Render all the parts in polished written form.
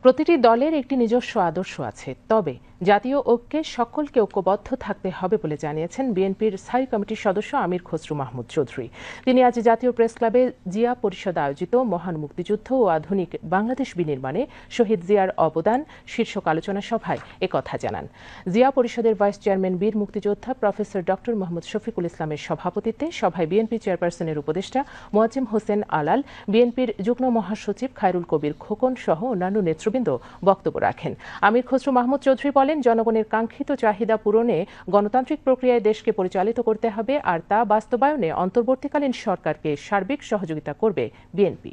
প্রতিটি দলের একটি নিজস্ব আদর্শ আছে, তবে জাতীয় ঐক্যে সকলকে ঐক্যবদ্ধ থাকতে হবে বলে জানিয়েছেন বিএনপির স্থায়ী কমিটির সদস্য আমির খসরু মাহমুদ চৌধুরী। তিনি আজ জাতীয় প্রেস ক্লাবে জিয়া পরিষদ আয়োজিত মহান মুক্তিযুদ্ধ ও আধুনিক বাংলাদেশ বিনির্মাণে শহীদ জিয়ার অবদান শীর্ষক আলোচনা সভায় একথা জানান। জিয়া পরিষদের ভাইস চেয়ারম্যান বীর মুক্তিযোদ্ধা প্রফেসর ডক্টর মোহাম্মদ শফিকুল ইসলামের সভাপতিত্বে সভায় বিএনপি চেয়ারপারসনের উপদেষ্টা মোয়াজ্জেম হোসেন আলাল, বিএনপির যুগ্ম মহাসচিব খায়রুল কবির খোকন সহ অন্যান্য নেতৃবৃন্দ বক্তব্য রাখেন। আমির খসরু মাহমুদ চৌধুরী বলেন, জনগণের কাঙ্ক্ষিত চাহিদা পূরণে গণতান্ত্রিক প্রক্রিয়ায় দেশকে পরিচালিত করতে হবে, আর তা বাস্তবায়নে অন্তর্বর্তীকালীন সরকারকে সার্বিক সহযোগিতা করবে বিএনপি।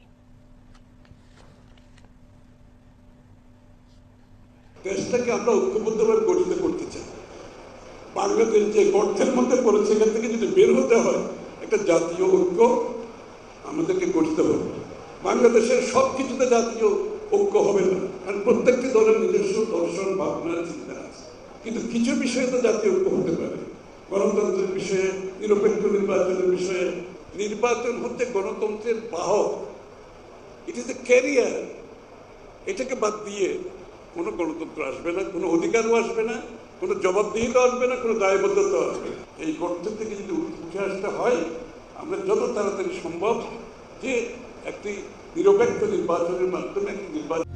দেশটাকে আমরা ঐক্যবদ্ধভাবে গঠিত করতে চাই। বাংলাদেশ যে গর্তের মধ্যে পড়েছে, এখান থেকে যদি বের হতে হয়, একটা জাতীয় ঐক্য আমাদেরকে গঠিত হবে। বাংলাদেশের সব কিছুতে জাতীয় ঐক্য হবে না, কারণ প্রত্যেকটি দলের নিজস্ব দর্শন, ভাবনা, চিন্তা আছে। কিন্তু কিছু বিষয়ে তো জাতীয় ঐক্য হতে পারে। গণতন্ত্রের বিষয়ে, নিরপেক্ষ নির্বাচনের বিষয়ে। নির্বাচন হচ্ছে গণতন্ত্রের বাহক, ইট ইজ এ ক্যারিয়ার। এটাকে বাদ দিয়ে কোনো গণতন্ত্র আসবে না, কোনো অধিকারও আসবে না, কোনো জবাবদিহিতা আসবে না, কোনো দায়বদ্ধতা আসবে না। এই গর্ত থেকে যদি উঠে আসতে হয়, আমরা যত তাড়াতাড়ি সম্ভব যে একটি নিরপেক্ষ নির্বাচনের মাধ্যমে একটি নির্বাচন